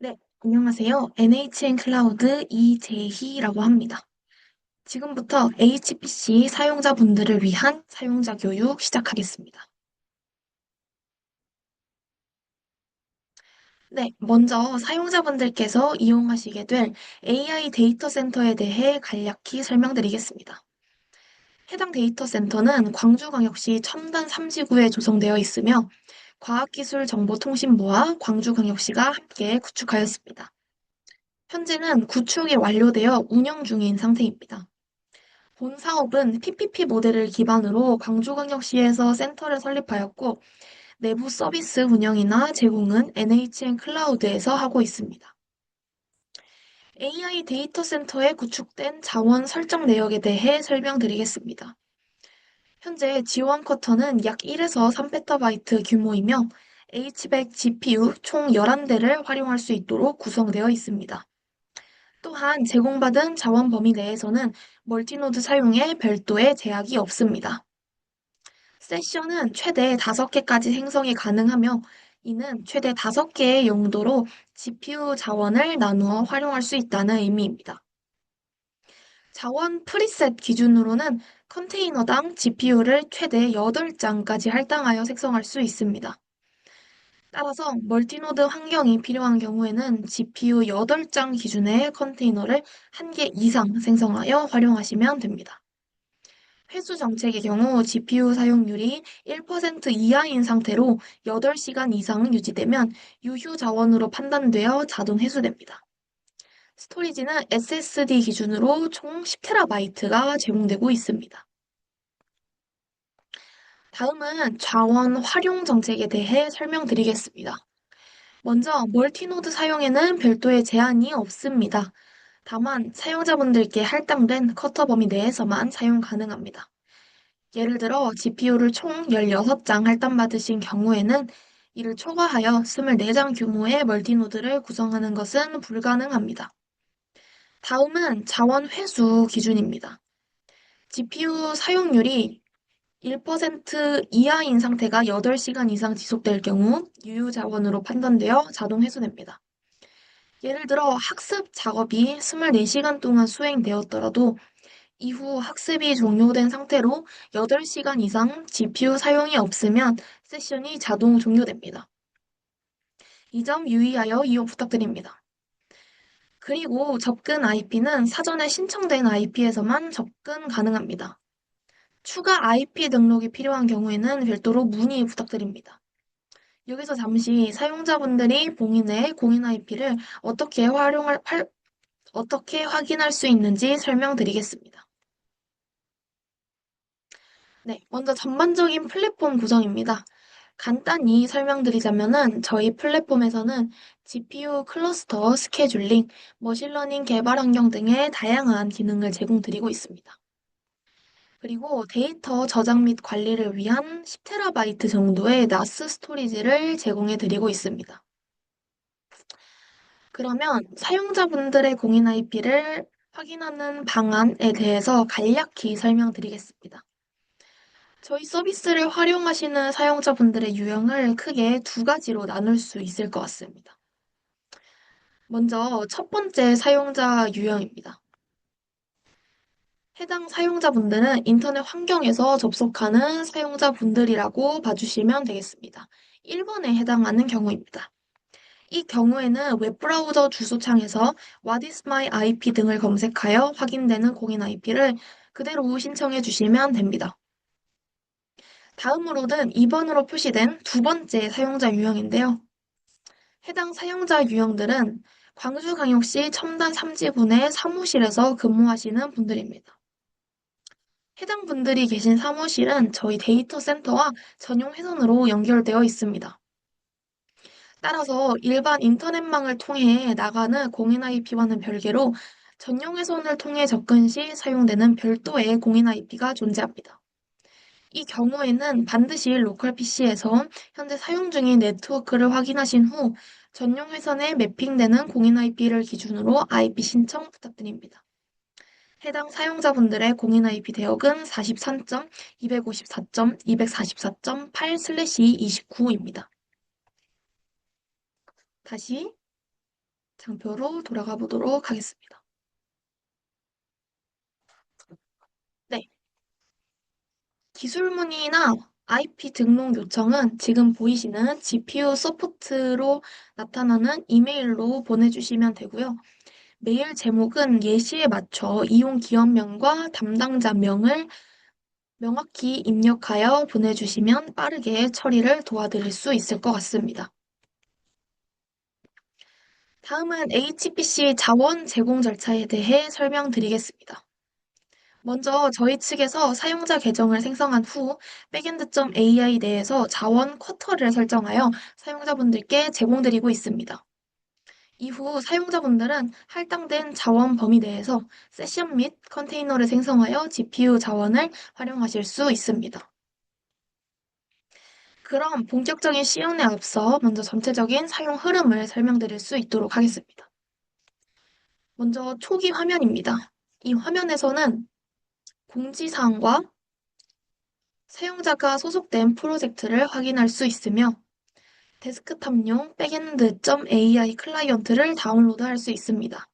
네, 안녕하세요. NHN 클라우드 이재희라고 합니다. 지금부터 HPC 사용자분들을 위한 사용자 교육 시작하겠습니다. 네, 먼저 사용자분들께서 이용하시게 될 AI 데이터 센터에 대해 간략히 설명드리겠습니다. 해당 데이터 센터는 광주광역시 첨단 3지구에 조성되어 있으며 과학기술정보통신부와 광주광역시가 함께 구축하였습니다. 현재는 구축이 완료되어 운영 중인 상태입니다. 본 사업은 PPP 모델을 기반으로 광주광역시에서 센터를 설립하였고, 내부 서비스 운영이나 제공은 NHN 클라우드에서 하고 있습니다. AI 데이터 센터에 구축된 자원 설정 내역에 대해 설명드리겠습니다. 현재 지원 쿼터는 약 1에서 3PB 규모이며 H100 GPU 총 11대를 활용할 수 있도록 구성되어 있습니다. 또한 제공받은 자원 범위 내에서는 멀티노드 사용에 별도의 제약이 없습니다. 세션은 최대 5개까지 생성이 가능하며 이는 최대 5개의 용도로 GPU 자원을 나누어 활용할 수 있다는 의미입니다. 자원 프리셋 기준으로는 컨테이너당 GPU를 최대 8장까지 할당하여 생성할 수 있습니다. 따라서 멀티노드 환경이 필요한 경우에는 GPU 8장 기준의 컨테이너를 1개 이상 생성하여 활용하시면 됩니다. 회수 정책의 경우 GPU 사용률이 1% 이하인 상태로 8시간 이상 유지되면 유휴 자원으로 판단되어 자동 회수됩니다. 스토리지는 SSD 기준으로 총 10TB가 제공되고 있습니다. 다음은 자원 활용 정책에 대해 설명드리겠습니다. 먼저 멀티노드 사용에는 별도의 제한이 없습니다. 다만 사용자분들께 할당된 커터 범위 내에서만 사용 가능합니다. 예를 들어 GPU를 총 16장 할당받으신 경우에는 이를 초과하여 24장 규모의 멀티노드를 구성하는 것은 불가능합니다. 다음은 자원 회수 기준입니다. GPU 사용률이 1% 이하인 상태가 8시간 이상 지속될 경우 유효 자원으로 판단되어 자동 회수됩니다. 예를 들어 학습 작업이 24시간 동안 수행되었더라도 이후 학습이 종료된 상태로 8시간 이상 GPU 사용이 없으면 세션이 자동 종료됩니다. 이 점 유의하여 이용 부탁드립니다. 그리고 접근 IP는 사전에 신청된 IP에서만 접근 가능합니다. 추가 IP 등록이 필요한 경우에는 별도로 문의 부탁드립니다. 여기서 잠시 사용자분들이 본인의 공인 IP를 어떻게 확인할 수 있는지 설명드리겠습니다. 네, 먼저 전반적인 플랫폼 구성입니다. 간단히 설명드리자면은 저희 플랫폼에서는 GPU 클러스터 스케줄링, 머신러닝 개발 환경 등의 다양한 기능을 제공드리고 있습니다. 그리고 데이터 저장 및 관리를 위한 10TB 정도의 나스 스토리지를 제공해드리고 있습니다. 그러면 사용자분들의 공인 IP를 확인하는 방안에 대해서 간략히 설명드리겠습니다. 저희 서비스를 활용하시는 사용자분들의 유형을 크게 두 가지로 나눌 수 있을 것 같습니다. 먼저 첫 번째 사용자 유형입니다. 해당 사용자분들은 인터넷 환경에서 접속하는 사용자분들이라고 봐주시면 되겠습니다. 1번에 해당하는 경우입니다. 이 경우에는 웹브라우저 주소창에서 What is my IP 등을 검색하여 확인되는 공인 IP를 그대로 신청해 주시면 됩니다. 다음으로는 2번으로 표시된 두 번째 사용자 유형인데요. 해당 사용자 유형들은 광주광역시 첨단 3지구 내 사무실에서 근무하시는 분들입니다. 해당 분들이 계신 사무실은 저희 데이터 센터와 전용 회선으로 연결되어 있습니다. 따라서 일반 인터넷망을 통해 나가는 공인 IP와는 별개로 전용 회선을 통해 접근 시 사용되는 별도의 공인 IP가 존재합니다. 이 경우에는 반드시 로컬 PC에서 현재 사용 중인 네트워크를 확인하신 후 전용 회선에 매핑되는 공인 IP를 기준으로 IP 신청 부탁드립니다. 해당 사용자분들의 공인 IP 대역은 43.254.244.8/29입니다. 다시 장표로 돌아가 보도록 하겠습니다. 네, 기술 문의나 IP 등록 요청은 지금 보이시는 GPU 서포트로 나타나는 이메일로 보내주시면 되고요. 메일 제목은 예시에 맞춰 이용 기업명과 담당자명을 명확히 입력하여 보내주시면 빠르게 처리를 도와드릴 수 있을 것 같습니다. 다음은 HPC 자원 제공 절차에 대해 설명드리겠습니다. 먼저 저희 측에서 사용자 계정을 생성한 후 백엔드.ai 내에서 자원 쿼터를 설정하여 사용자분들께 제공드리고 있습니다. 이후 사용자분들은 할당된 자원 범위 내에서 세션 및 컨테이너를 생성하여 GPU 자원을 활용하실 수 있습니다. 그럼 본격적인 시연에 앞서 먼저 전체적인 사용 흐름을 설명드릴 수 있도록 하겠습니다. 먼저 초기 화면입니다. 이 화면에서는 공지사항과 사용자가 소속된 프로젝트를 확인할 수 있으며 데스크탑용 백엔드.ai 클라이언트를 다운로드할 수 있습니다.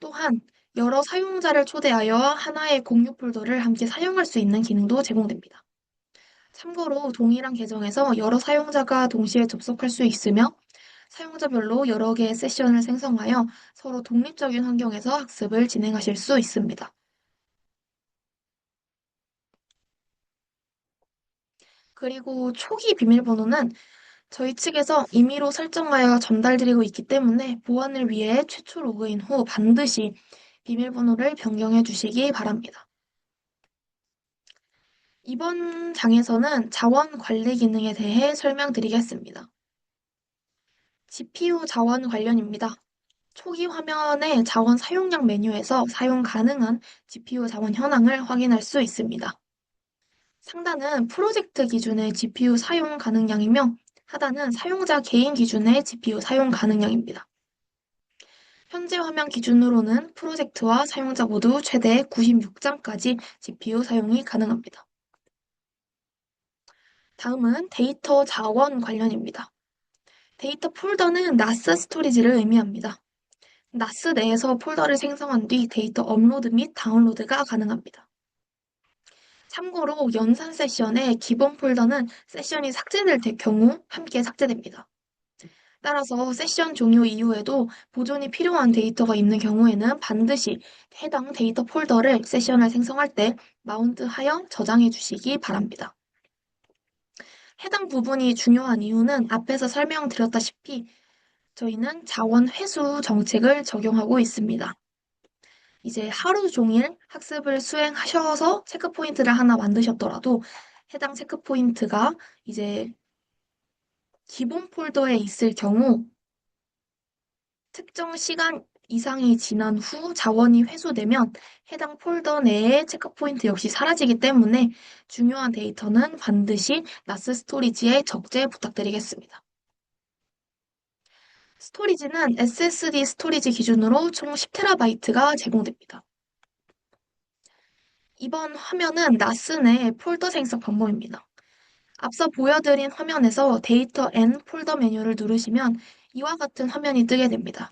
또한 여러 사용자를 초대하여 하나의 공유 폴더를 함께 사용할 수 있는 기능도 제공됩니다. 참고로 동일한 계정에서 여러 사용자가 동시에 접속할 수 있으며 사용자별로 여러 개의 세션을 생성하여 서로 독립적인 환경에서 학습을 진행하실 수 있습니다. 그리고 초기 비밀번호는 저희 측에서 임의로 설정하여 전달드리고 있기 때문에 보안을 위해 최초 로그인 후 반드시 비밀번호를 변경해 주시기 바랍니다. 이번 장에서는 자원 관리 기능에 대해 설명드리겠습니다. GPU 자원 관련입니다. 초기 화면의 자원 사용량 메뉴에서 사용 가능한 GPU 자원 현황을 확인할 수 있습니다. 상단은 프로젝트 기준의 GPU 사용 가능량이며 하단은 사용자 개인 기준의 GPU 사용 가능량입니다. 현재 화면 기준으로는 프로젝트와 사용자 모두 최대 96장까지 GPU 사용이 가능합니다. 다음은 데이터 자원 관련입니다. 데이터 폴더는 NAS 스토리지를 의미합니다. NAS 내에서 폴더를 생성한 뒤 데이터 업로드 및 다운로드가 가능합니다. 참고로 연산 세션의 기본 폴더는 세션이 삭제될 경우 함께 삭제됩니다. 따라서 세션 종료 이후에도 보존이 필요한 데이터가 있는 경우에는 반드시 해당 데이터 폴더를 세션을 생성할 때 마운트하여 저장해 주시기 바랍니다. 해당 부분이 중요한 이유는 앞에서 설명드렸다시피 저희는 자원 회수 정책을 적용하고 있습니다. 이제 하루 종일 학습을 수행하셔서 체크 포인트를 하나 만드셨더라도 해당 체크 포인트가 이제 기본 폴더에 있을 경우 특정 시간 이상이 지난 후 자원이 회수되면 해당 폴더 내의 체크 포인트 역시 사라지기 때문에 중요한 데이터는 반드시 나스 스토리지에 적재 부탁드리겠습니다. 스토리지는 SSD 스토리지 기준으로 총 10TB가 제공됩니다. 이번 화면은 나스 내 폴더 생성 방법입니다. 앞서 보여드린 화면에서 데이터 N 폴더 메뉴를 누르시면 이와 같은 화면이 뜨게 됩니다.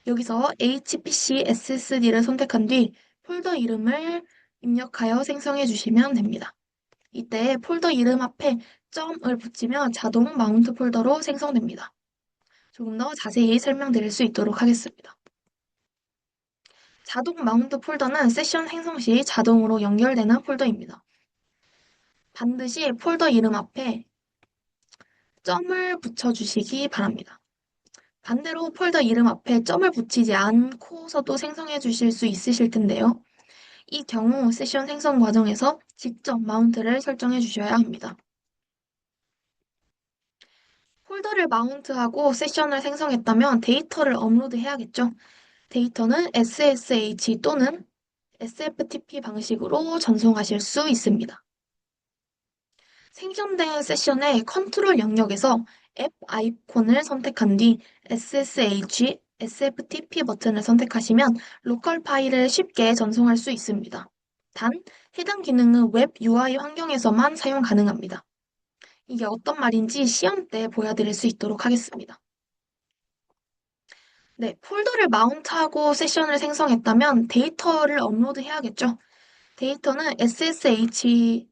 여기서 HPC SSD를 선택한 뒤 폴더 이름을 입력하여 생성해 주시면 됩니다. 이때 폴더 이름 앞에 점을 붙이면 자동 마운트 폴더로 생성됩니다. 조금 더 자세히 설명드릴 수 있도록 하겠습니다. 자동 마운트 폴더는 세션 생성 시 자동으로 연결되는 폴더입니다. 반드시 폴더 이름 앞에 점을 붙여주시기 바랍니다. 반대로 폴더 이름 앞에 점을 붙이지 않고서도 생성해 주실 수 있으실 텐데요. 이 경우 세션 생성 과정에서 직접 마운트를 설정해 주셔야 합니다. 폴더를 마운트하고 세션을 생성했다면 데이터를 업로드 해야겠죠. 데이터는 SSH 또는 SFTP 방식으로 전송하실 수 있습니다. 생성된 세션의 컨트롤 영역에서 앱 아이콘을 선택한 뒤 SSH, SFTP 버튼을 선택하시면 로컬 파일을 쉽게 전송할 수 있습니다. 단, 해당 기능은 웹 UI 환경에서만 사용 가능합니다. 이게 어떤 말인지 시험 때 보여드릴 수 있도록 하겠습니다. 네, 폴더를 마운트하고 세션을 생성했다면 데이터를 업로드해야겠죠. 데이터는 SSH,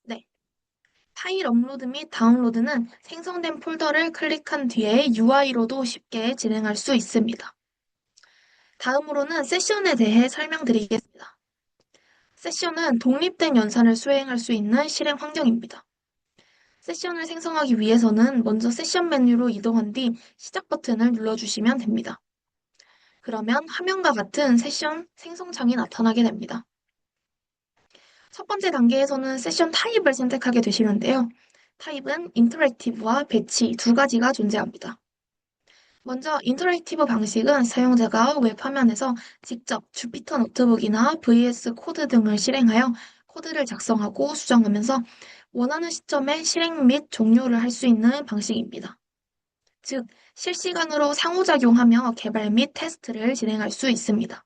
네, 파일 업로드 및 다운로드는 생성된 폴더를 클릭한 뒤에 UI로도 쉽게 진행할 수 있습니다. 다음으로는 세션에 대해 설명드리겠습니다. 세션은 독립된 연산을 수행할 수 있는 실행 환경입니다. 세션을 생성하기 위해서는 먼저 세션 메뉴로 이동한 뒤 시작 버튼을 눌러주시면 됩니다. 그러면 화면과 같은 세션 생성창이 나타나게 됩니다. 첫 번째 단계에서는 세션 타입을 선택하게 되시는데요. 타입은 인터랙티브와 배치 두 가지가 존재합니다. 먼저 인터랙티브 방식은 사용자가 웹화면에서 직접 주피터 노트북이나 VS 코드 등을 실행하여 코드를 작성하고 수정하면서 원하는 시점에 실행 및 종료를 할 수 있는 방식입니다. 즉, 실시간으로 상호작용하며 개발 및 테스트를 진행할 수 있습니다.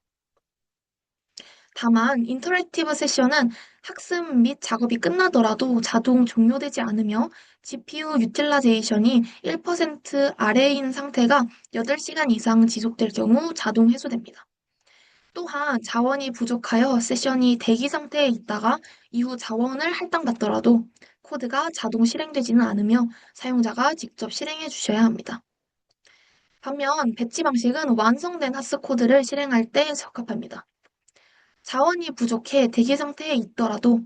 다만, 인터랙티브 세션은 학습 및 작업이 끝나더라도 자동 종료되지 않으며 GPU 유틸라이제이션이 1% 아래인 상태가 8시간 이상 지속될 경우 자동 해소됩니다. 또한 자원이 부족하여 세션이 대기 상태에 있다가 이후 자원을 할당받더라도 코드가 자동 실행되지는 않으며 사용자가 직접 실행해 주셔야 합니다. 반면 배치 방식은 완성된 하스 코드를 실행할 때 적합합니다. 자원이 부족해 대기 상태에 있더라도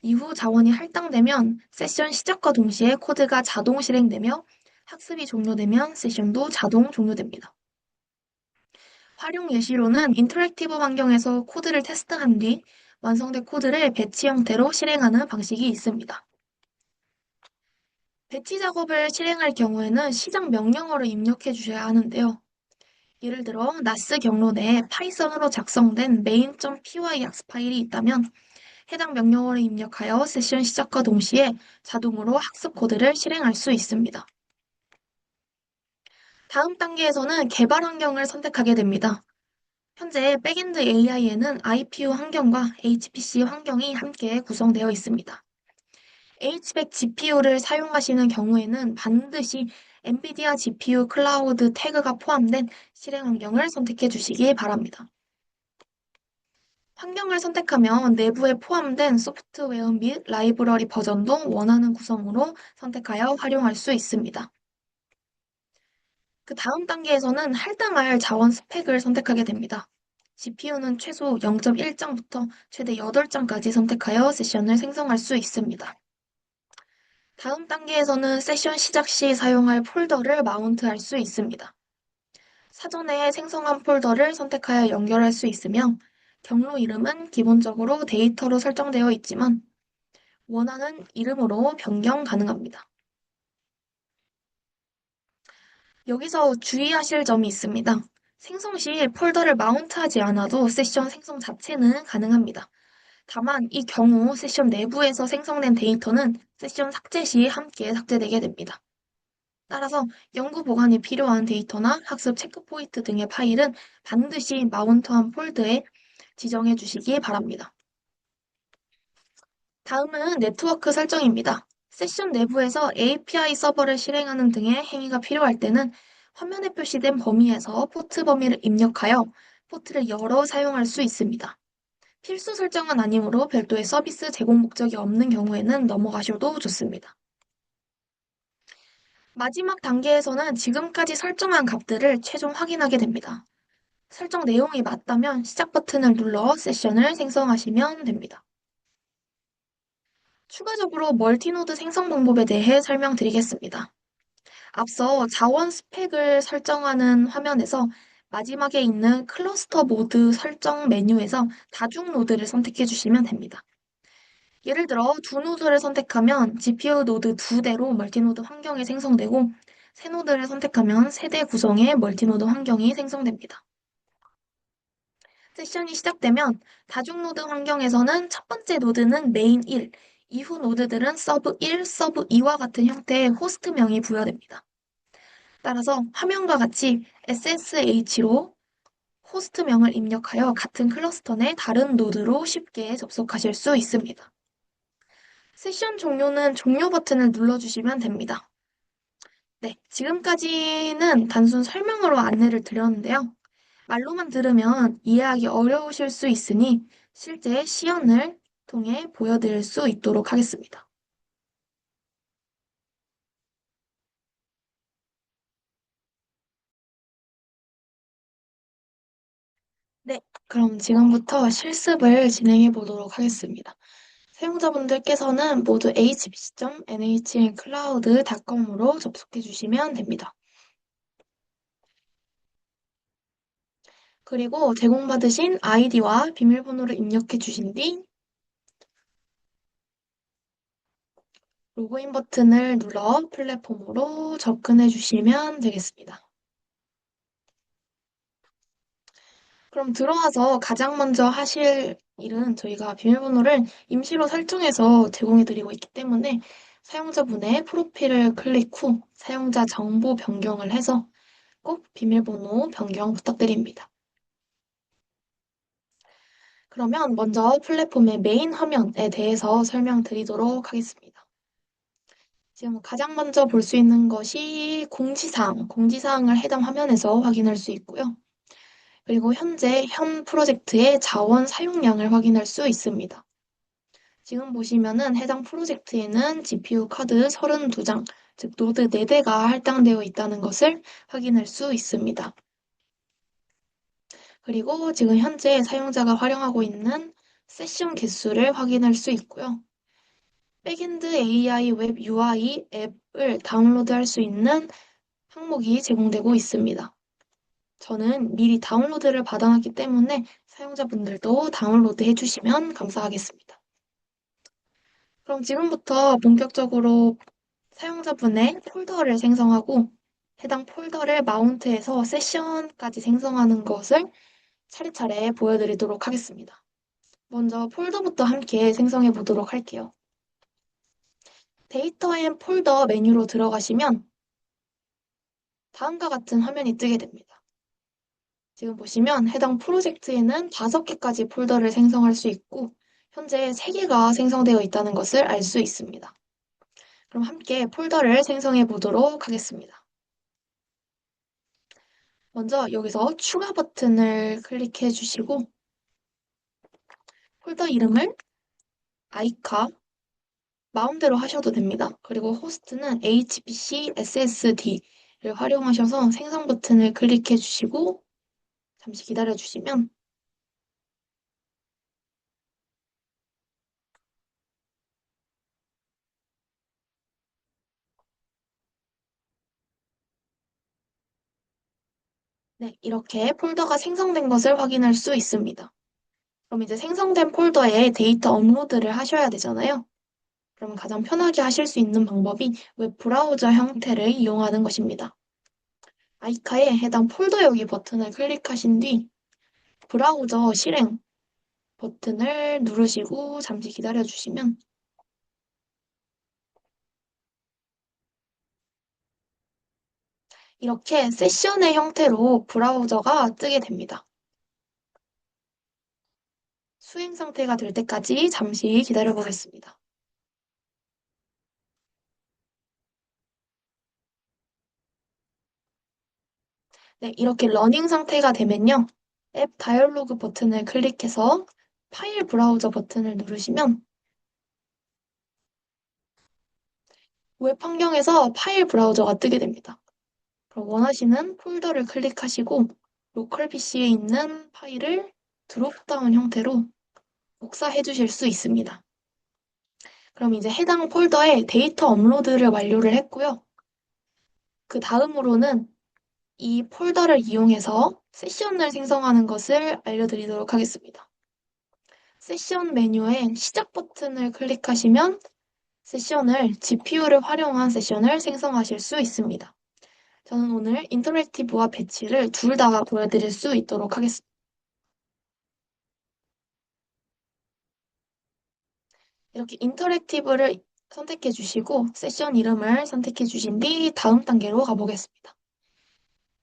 이후 자원이 할당되면 세션 시작과 동시에 코드가 자동 실행되며 학습이 종료되면 세션도 자동 종료됩니다. 활용 예시로는 인터랙티브 환경에서 코드를 테스트한 뒤 완성된 코드를 배치 형태로 실행하는 방식이 있습니다. 배치 작업을 실행할 경우에는 시작 명령어를 입력해 주셔야 하는데요. 예를 들어 나스 경로 내에 파이썬으로 작성된 main.py 파일이 있다면 해당 명령어를 입력하여 세션 시작과 동시에 자동으로 학습 코드를 실행할 수 있습니다. 다음 단계에서는 개발 환경을 선택하게 됩니다. 현재 백엔드 AI에는 IPU 환경과 HPC 환경이 함께 구성되어 있습니다. H백 GPU를 사용하시는 경우에는 반드시 엔비디아 GPU 클라우드 태그가 포함된 실행 환경을 선택해 주시기 바랍니다. 환경을 선택하면 내부에 포함된 소프트웨어 및 라이브러리 버전도 원하는 구성으로 선택하여 활용할 수 있습니다. 그 다음 단계에서는 할당할 자원 스펙을 선택하게 됩니다. GPU는 최소 0.1장부터 최대 8장까지 선택하여 세션을 생성할 수 있습니다. 다음 단계에서는 세션 시작 시 사용할 폴더를 마운트할 수 있습니다. 사전에 생성한 폴더를 선택하여 연결할 수 있으며 경로 이름은 기본적으로 데이터로 설정되어 있지만 원하는 이름으로 변경 가능합니다. 여기서 주의하실 점이 있습니다. 생성 시 폴더를 마운트하지 않아도 세션 생성 자체는 가능합니다. 다만 이 경우 세션 내부에서 생성된 데이터는 세션 삭제 시 함께 삭제되게 됩니다. 따라서 연구 보관이 필요한 데이터나 학습 체크 포인트 등의 파일은 반드시 마운트한 폴더에 지정해 주시기 바랍니다. 다음은 네트워크 설정입니다. 세션 내부에서 API 서버를 실행하는 등의 행위가 필요할 때는 화면에 표시된 범위에서 포트 범위를 입력하여 포트를 열어 사용할 수 있습니다. 필수 설정은 아니므로 별도의 서비스 제공 목적이 없는 경우에는 넘어가셔도 좋습니다. 마지막 단계에서는 지금까지 설정한 값들을 최종 확인하게 됩니다. 설정 내용이 맞다면 시작 버튼을 눌러 세션을 생성하시면 됩니다. 추가적으로 멀티노드 생성 방법에 대해 설명드리겠습니다. 앞서 자원 스펙을 설정하는 화면에서 마지막에 있는 클러스터 모드 설정 메뉴에서 다중 노드를 선택해 주시면 됩니다. 예를 들어 두 노드를 선택하면 GPU 노드 두 대로 멀티노드 환경이 생성되고 세 노드를 선택하면 세 대 구성의 멀티노드 환경이 생성됩니다. 세션이 시작되면 다중 노드 환경에서는 첫 번째 노드는 메인 1, 이후 노드들은 서브 1, 서브 2와 같은 형태의 호스트명이 부여됩니다. 따라서 화면과 같이 SSH로 호스트명을 입력하여 같은 클러스터 내 다른 노드로 쉽게 접속하실 수 있습니다. 세션 종료는 종료 버튼을 눌러주시면 됩니다. 네, 지금까지는 단순 설명으로 안내를 드렸는데요. 말로만 들으면 이해하기 어려우실 수 있으니 실제 시연을 통해 보여드릴 수 있도록 하겠습니다. 네, 그럼 지금부터 실습을 진행해 보도록 하겠습니다. 사용자분들께서는 모두 hbc.nhlcloud.com으로 접속해 주시면 됩니다. 그리고 제공받으신 아이디와 비밀번호를 입력해 주신 뒤 로그인 버튼을 눌러 플랫폼으로 접근해 주시면 되겠습니다. 그럼 들어와서 가장 먼저 하실 일은 저희가 비밀번호를 임시로 설정해서 제공해 드리고 있기 때문에 사용자분의 프로필을 클릭 후 사용자 정보 변경을 해서 꼭 비밀번호 변경 부탁드립니다. 그러면 먼저 플랫폼의 메인 화면에 대해서 설명드리도록 하겠습니다. 지금 가장 먼저 볼 수 있는 것이 공지사항을 해당 화면에서 확인할 수 있고요. 그리고 현재 현 프로젝트의 자원 사용량을 확인할 수 있습니다. 지금 보시면은 해당 프로젝트에는 GPU 카드 32장, 즉 노드 4대가 할당되어 있다는 것을 확인할 수 있습니다. 그리고 지금 현재 사용자가 활용하고 있는 세션 개수를 확인할 수 있고요. 백엔드 AI 웹 UI 앱을 다운로드할 수 있는 항목이 제공되고 있습니다. 저는 미리 다운로드를 받아놨기 때문에 사용자분들도 다운로드 해주시면 감사하겠습니다. 그럼 지금부터 본격적으로 사용자분의 폴더를 생성하고 해당 폴더를 마운트해서 세션까지 생성하는 것을 차례차례 보여드리도록 하겠습니다. 먼저 폴더부터 함께 생성해 보도록 할게요. 데이터 앤 폴더 메뉴로 들어가시면 다음과 같은 화면이 뜨게 됩니다. 지금 보시면 해당 프로젝트에는 5개까지 폴더를 생성할 수 있고 현재 3개가 생성되어 있다는 것을 알 수 있습니다. 그럼 함께 폴더를 생성해 보도록 하겠습니다. 먼저 여기서 추가 버튼을 클릭해 주시고 폴더 이름을 아이카 마음대로 하셔도 됩니다. 그리고 호스트는 HPC SSD를 활용하셔서 생성 버튼을 클릭해 주시고 잠시 기다려 주시면 네, 이렇게 폴더가 생성된 것을 확인할 수 있습니다. 그럼 이제 생성된 폴더에 데이터 업로드를 하셔야 되잖아요. 그럼 가장 편하게 하실 수 있는 방법이 웹 브라우저 형태를 이용하는 것입니다. 아이카에 해당 폴더 여기 버튼을 클릭하신 뒤 브라우저 실행 버튼을 누르시고 잠시 기다려 주시면 이렇게 세션의 형태로 브라우저가 뜨게 됩니다. 수행 상태가 될 때까지 잠시 기다려 보겠습니다. 네, 이렇게 러닝 상태가 되면요. 앱 다이얼로그 버튼을 클릭해서 파일 브라우저 버튼을 누르시면 웹 환경에서 파일 브라우저가 뜨게 됩니다. 그럼 원하시는 폴더를 클릭하시고 로컬 PC에 있는 파일을 드롭다운 형태로 복사해 주실 수 있습니다. 그럼 이제 해당 폴더에 데이터 업로드를 완료를 했고요. 그 다음으로는 이 폴더를 이용해서 세션을 생성하는 것을 알려드리도록 하겠습니다. 세션 메뉴에 시작 버튼을 클릭하시면 세션을 GPU를 활용한 세션을 생성하실 수 있습니다. 저는 오늘 인터랙티브와 배치를 둘 다 보여드릴 수 있도록 하겠습니다. 이렇게 인터랙티브를 선택해 주시고 세션 이름을 선택해 주신 뒤 다음 단계로 가보겠습니다.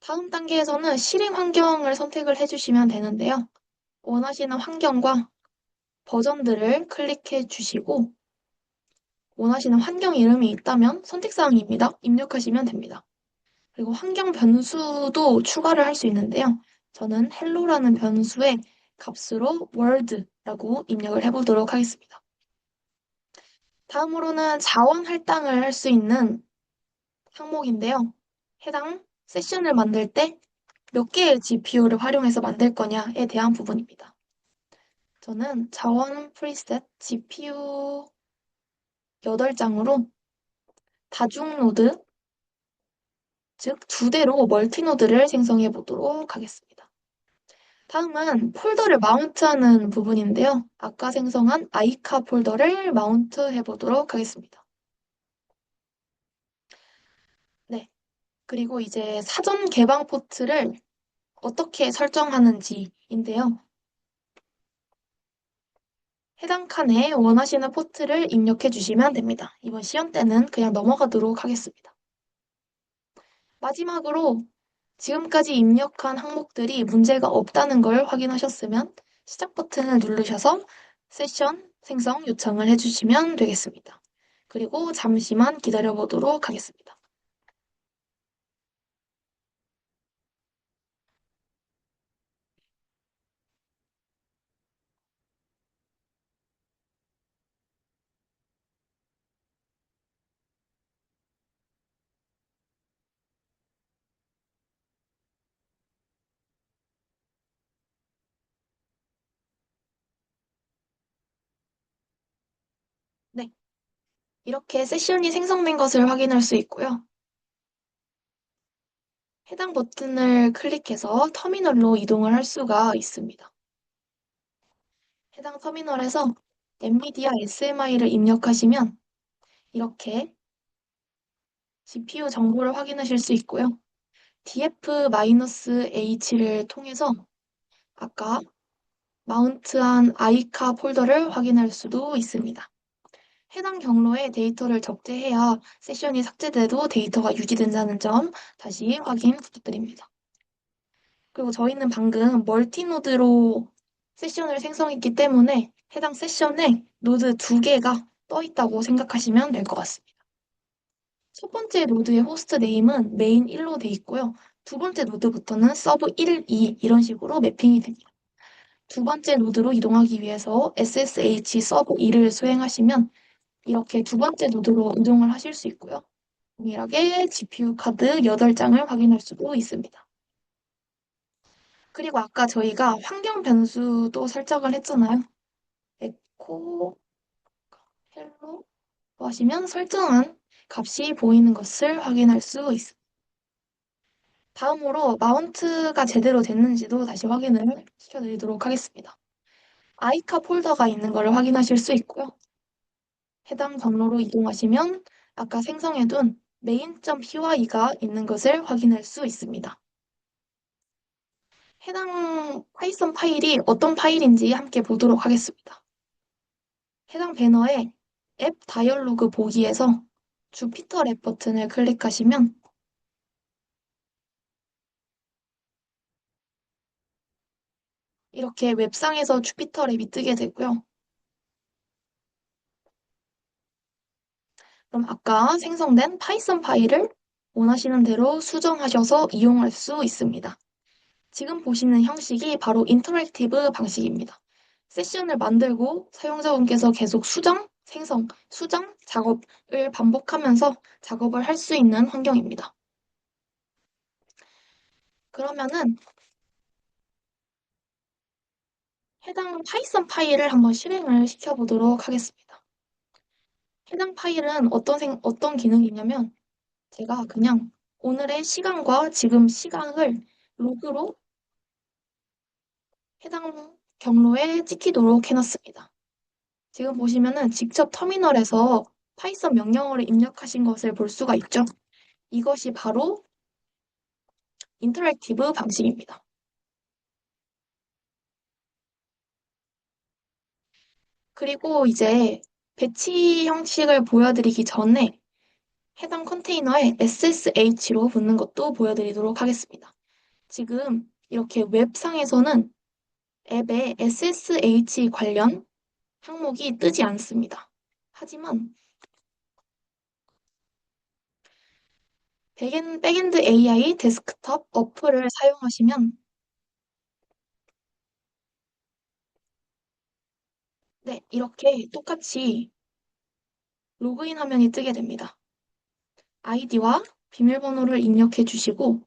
다음 단계에서는 실행 환경을 선택을 해주시면 되는데요. 원하시는 환경과 버전들을 클릭해 주시고 원하시는 환경 이름이 있다면 선택사항입니다. 입력하시면 됩니다. 그리고 환경 변수도 추가를 할 수 있는데요. 저는 hello라는 변수의 값으로 world라고 입력을 해보도록 하겠습니다. 다음으로는 자원 할당을 할 수 있는 항목인데요. 해당 세션을 만들 때 몇 개의 GPU를 활용해서 만들 거냐에 대한 부분입니다. 저는 자원 프리셋 GPU 8장으로 다중 노드, 즉 두 대로 멀티 노드를 생성해 보도록 하겠습니다. 다음은 폴더를 마운트하는 부분인데요. 아까 생성한 아이카 폴더를 마운트해 보도록 하겠습니다. 네. 그리고 이제 사전 개방 포트를 어떻게 설정하는지인데요. 해당 칸에 원하시는 포트를 입력해 주시면 됩니다. 이번 시연 때는 그냥 넘어가도록 하겠습니다. 마지막으로 지금까지 입력한 항목들이 문제가 없다는 걸 확인하셨으면 시작 버튼을 누르셔서 세션 생성 요청을 해주시면 되겠습니다. 그리고 잠시만 기다려 보도록 하겠습니다. 네, 이렇게 세션이 생성된 것을 확인할 수 있고요. 해당 버튼을 클릭해서 터미널로 이동을 할 수가 있습니다. 해당 터미널에서 엔비디아 SMI를 입력하시면 이렇게 GPU 정보를 확인하실 수 있고요. df-h를 통해서 아까 마운트한 아이카 폴더를 확인할 수도 있습니다. 해당 경로에 데이터를 적재해야 세션이 삭제돼도 데이터가 유지된다는 점 다시 확인 부탁드립니다. 그리고 저희는 방금 멀티노드로 세션을 생성했기 때문에 해당 세션에 노드 두 개가 떠 있다고 생각하시면 될 것 같습니다. 첫 번째 노드의 호스트 네임은 메인 1로 돼 있고요. 두 번째 노드부터는 서브 1, 2 이런 식으로 매핑이 됩니다. 두 번째 노드로 이동하기 위해서 SSH 서브 2를 수행하시면 이렇게 두 번째 노드로 이동을 하실 수 있고요. 동일하게 GPU 카드 8장을 확인할 수도 있습니다. 그리고 아까 저희가 환경 변수도 설정을 했잖아요. 에코, 헬로 하시면 설정한 값이 보이는 것을 확인할 수 있습니다. 다음으로 마운트가 제대로 됐는지도 다시 확인을 시켜드리도록 하겠습니다. 아이카 폴더가 있는 것을 확인하실 수 있고요. 해당 경로로 이동하시면 아까 생성해둔 main.py가 있는 것을 확인할 수 있습니다. 해당 파이썬 파일이 어떤 파일인지 함께 보도록 하겠습니다. 해당 배너에 앱 다이얼로그 보기에서 주피터 랩 버튼을 클릭하시면 이렇게 웹상에서 주피터 랩이 뜨게 되고요. 그럼 아까 생성된 파이썬 파일을 원하시는 대로 수정하셔서 이용할 수 있습니다. 지금 보시는 형식이 바로 인터랙티브 방식입니다. 세션을 만들고 사용자분께서 계속 수정, 생성, 수정, 작업을 반복하면서 작업을 할 수 있는 환경입니다. 그러면은 해당 파이썬 파일을 한번 실행을 시켜보도록 하겠습니다. 해당 파일은 어떤 기능이냐면 제가 그냥 오늘의 시간과 지금 시간을 로그로 해당 경로에 찍히도록 해놨습니다. 지금 보시면은 직접 터미널에서 파이썬 명령어를 입력하신 것을 볼 수가 있죠. 이것이 바로 인터랙티브 방식입니다. 그리고 이제 배치 형식을 보여드리기 전에 해당 컨테이너에 SSH로 붙는 것도 보여드리도록 하겠습니다. 지금 이렇게 웹상에서는 앱에 SSH 관련 항목이 뜨지 않습니다. 하지만 백엔드 AI 데스크톱 어플을 사용하시면 네, 이렇게 똑같이 로그인 화면이 뜨게 됩니다. 아이디와 비밀번호를 입력해 주시고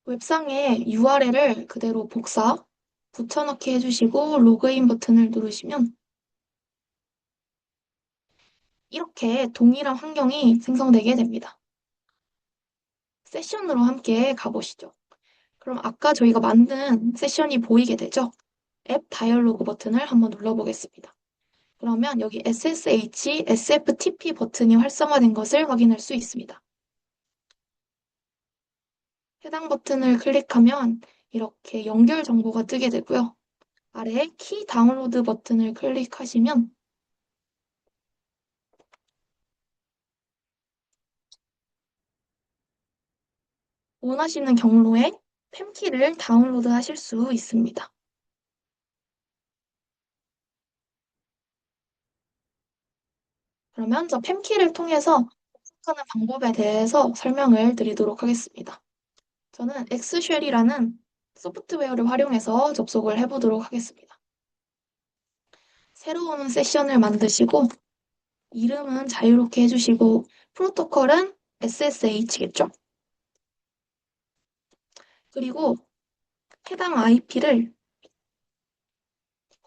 웹상의 URL을 그대로 붙여넣기 해주시고 로그인 버튼을 누르시면 이렇게 동일한 환경이 생성되게 됩니다. 세션으로 함께 가보시죠. 그럼 아까 저희가 만든 세션이 보이게 되죠? 앱 다이얼로그 버튼을 한번 눌러보겠습니다. 그러면 여기 SSH, SFTP 버튼이 활성화된 것을 확인할 수 있습니다. 해당 버튼을 클릭하면 이렇게 연결 정보가 뜨게 되고요. 아래에 키 다운로드 버튼을 클릭하시면 원하시는 경로에 팸키를 다운로드 하실 수 있습니다. 그러면 저 팸키를 통해서 접속하는 방법에 대해서 설명을 드리도록 하겠습니다. 저는 엑스쉘이라는 소프트웨어를 활용해서 접속을 해보도록 하겠습니다. 새로운 세션을 만드시고 이름은 자유롭게 해주시고 프로토콜은 SSH겠죠. 그리고 해당 IP를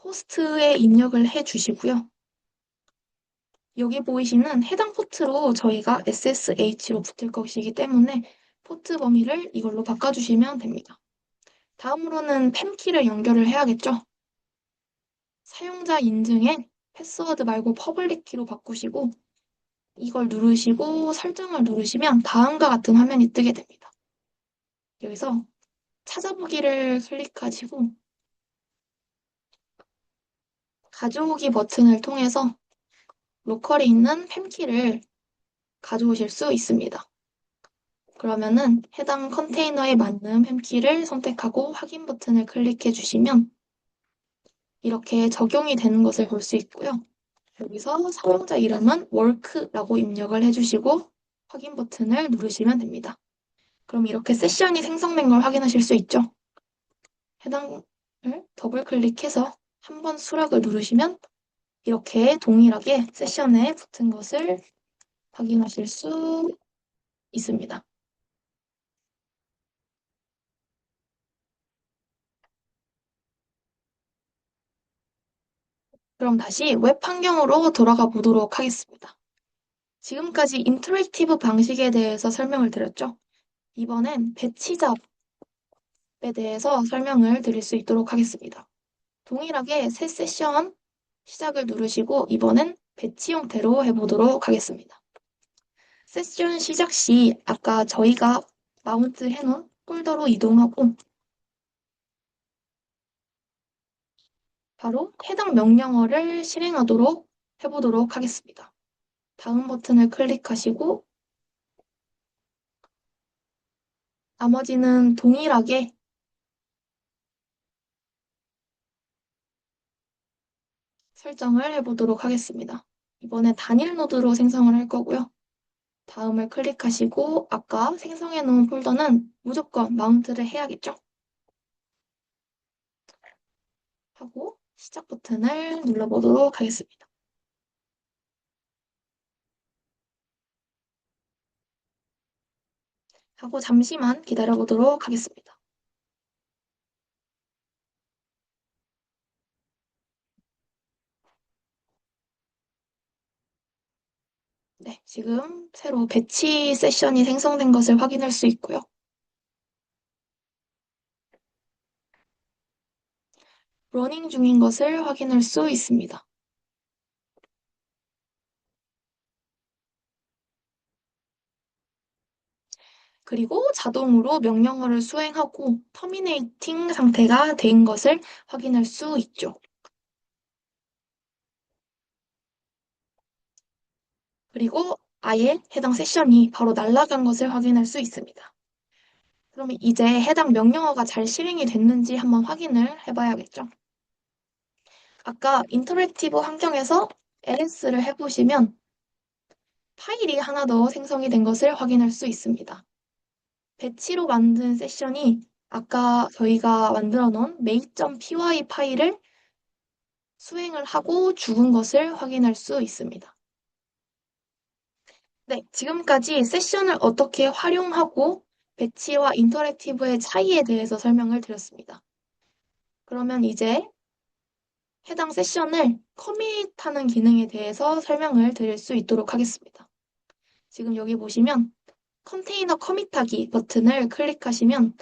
호스트에 입력을 해주시고요. 여기 보이시는 해당 포트로 저희가 SSH로 붙을 것이기 때문에 포트 범위를 이걸로 바꿔주시면 됩니다. 다음으로는 팸키를 연결을 해야겠죠. 사용자 인증에 패스워드 말고 퍼블릭 키로 바꾸시고 이걸 누르시고 설정을 누르시면 다음과 같은 화면이 뜨게 됩니다. 여기서 찾아보기를 클릭하시고 가져오기 버튼을 통해서 로컬에 있는 팸키를 가져오실 수 있습니다. 그러면은 해당 컨테이너에 맞는 팸키를 선택하고 확인 버튼을 클릭해 주시면 이렇게 적용이 되는 것을 볼 수 있고요. 여기서 사용자 이름은 work라고 입력을 해주시고 확인 버튼을 누르시면 됩니다. 그럼 이렇게 세션이 생성된 걸 확인하실 수 있죠. 해당을 더블 클릭해서 한번 수락을 누르시면 이렇게 동일하게 세션에 붙은 것을 확인하실 수 있습니다. 그럼 다시 웹 환경으로 돌아가 보도록 하겠습니다. 지금까지 인터랙티브 방식에 대해서 설명을 드렸죠. 이번엔 배치 작업에 대해서 설명을 드릴 수 있도록 하겠습니다. 동일하게 새 세션 시작을 누르시고 이번엔 배치 형태로 해보도록 하겠습니다. 세션 시작 시 아까 저희가 마운트 해놓은 폴더로 이동하고 바로 해당 명령어를 실행하도록 해보도록 하겠습니다. 다음 버튼을 클릭하시고 나머지는 동일하게 설정을 해보도록 하겠습니다. 이번에 단일 노드로 생성을 할 거고요. 다음을 클릭하시고 아까 생성해 놓은 폴더는 무조건 마운트를 해야겠죠? 하고 시작 버튼을 눌러보도록 하겠습니다. 하고 잠시만 기다려보도록 하겠습니다. 네, 지금 새로 배치 세션이 생성된 것을 확인할 수 있고요. 러닝 중인 것을 확인할 수 있습니다. 그리고 자동으로 명령어를 수행하고 터미네이팅 상태가 된 것을 확인할 수 있죠. 그리고 아예 해당 세션이 바로 날아간 것을 확인할 수 있습니다. 그러면 이제 해당 명령어가 잘 실행이 됐는지 한번 확인을 해봐야겠죠. 아까 인터랙티브 환경에서 LS를 해보시면 파일이 하나 더 생성이 된 것을 확인할 수 있습니다. 배치로 만든 세션이 아까 저희가 만들어 놓은 make.py 파일을 수행을 하고 죽은 것을 확인할 수 있습니다. 네, 지금까지 세션을 어떻게 활용하고 배치와 인터랙티브의 차이에 대해서 설명을 드렸습니다. 그러면 이제 해당 세션을 커밋하는 기능에 대해서 설명을 드릴 수 있도록 하겠습니다. 지금 여기 보시면 컨테이너 커밋하기 버튼을 클릭하시면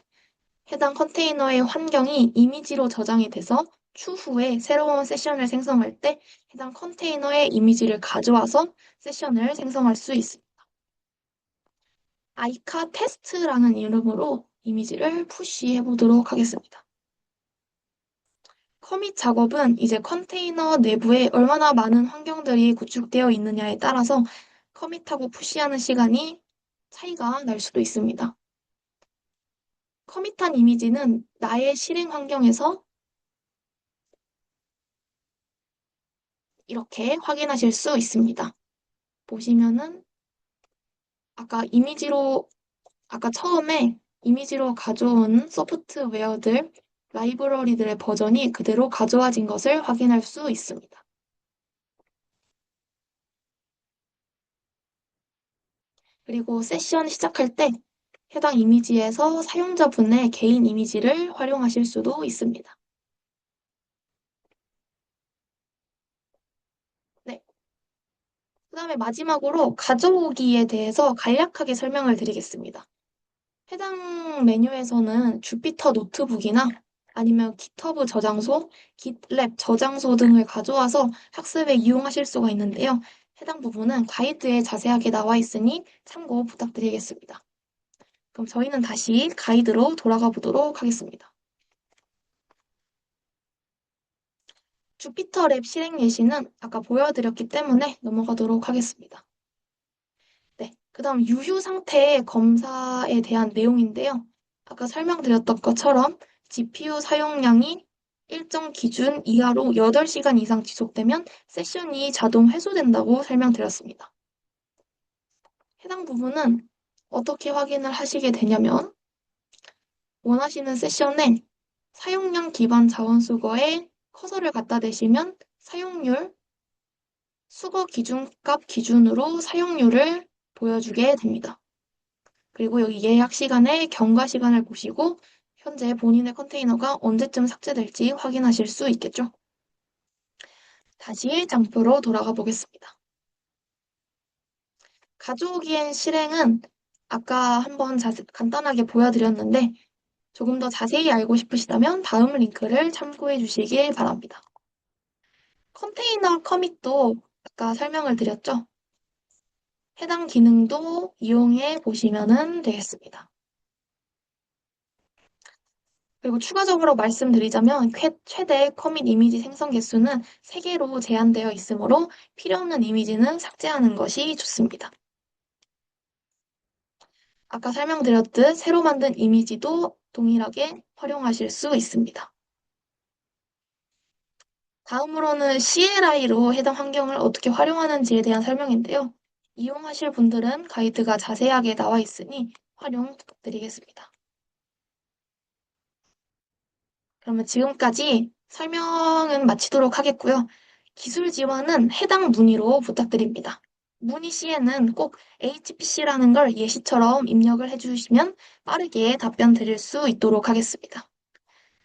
해당 컨테이너의 환경이 이미지로 저장이 돼서 추후에 새로운 세션을 생성할 때 해당 컨테이너의 이미지를 가져와서 세션을 생성할 수 있습니다. 아이카 테스트라는 이름으로 이미지를 푸시해 보도록 하겠습니다. 커밋 작업은 이제 컨테이너 내부에 얼마나 많은 환경들이 구축되어 있느냐에 따라서 커밋하고 푸시하는 시간이 차이가 날 수도 있습니다. 커밋한 이미지는 나의 실행 환경에서 이렇게 확인하실 수 있습니다. 보시면은 아까 이미지로 아까 처음에 이미지로 가져온 소프트웨어들, 라이브러리들의 버전이 그대로 가져와진 것을 확인할 수 있습니다. 그리고 세션 시작할 때 해당 이미지에서 사용자분의 개인 이미지를 활용하실 수도 있습니다. 네. 그다음에 마지막으로 가져오기에 대해서 간략하게 설명을 드리겠습니다. 해당 메뉴에서는 주피터 노트북이나 아니면 깃허브 저장소, 깃랩 저장소 등을 가져와서 학습에 이용하실 수가 있는데요. 해당 부분은 가이드에 자세하게 나와 있으니 참고 부탁드리겠습니다. 그럼 저희는 다시 가이드로 돌아가 보도록 하겠습니다. 주피터 랩 실행 예시는 아까 보여드렸기 때문에 넘어가도록 하겠습니다. 네, 그 다음 유휴 상태 검사에 대한 내용인데요. 아까 설명드렸던 것처럼 GPU 사용량이 일정 기준 이하로 8시간 이상 지속되면 세션이 자동 회수된다고 설명드렸습니다. 해당 부분은 어떻게 확인을 하시게 되냐면 원하시는 세션에 사용량 기반 자원 수거에 커서를 갖다 대시면 사용률, 수거 기준값 기준으로 사용률을 보여주게 됩니다. 그리고 여기 예약 시간에 경과 시간을 보시고 현재 본인의 컨테이너가 언제쯤 삭제될지 확인하실 수 있겠죠. 다시 장표로 돌아가 보겠습니다. 가져오기엔 실행은 아까 한번 간단하게 보여드렸는데 조금 더 자세히 알고 싶으시다면 다음 링크를 참고해 주시길 바랍니다. 컨테이너 커밋도 아까 설명을 드렸죠. 해당 기능도 이용해 보시면 되겠습니다. 그리고 추가적으로 말씀드리자면 최대 커밋 이미지 생성 개수는 3개로 제한되어 있으므로 필요 없는 이미지는 삭제하는 것이 좋습니다. 아까 설명드렸듯 새로 만든 이미지도 동일하게 활용하실 수 있습니다. 다음으로는 CLI로 해당 환경을 어떻게 활용하는지에 대한 설명인데요. 이용하실 분들은 가이드가 자세하게 나와 있으니 활용 부탁드리겠습니다. 그러면 지금까지 설명은 마치도록 하겠고요. 기술 지원은 해당 문의로 부탁드립니다. 문의 시에는 꼭 HPC라는 걸 예시처럼 입력을 해주시면 빠르게 답변 드릴 수 있도록 하겠습니다.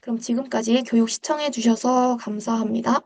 그럼 지금까지 교육 시청해 주셔서 감사합니다.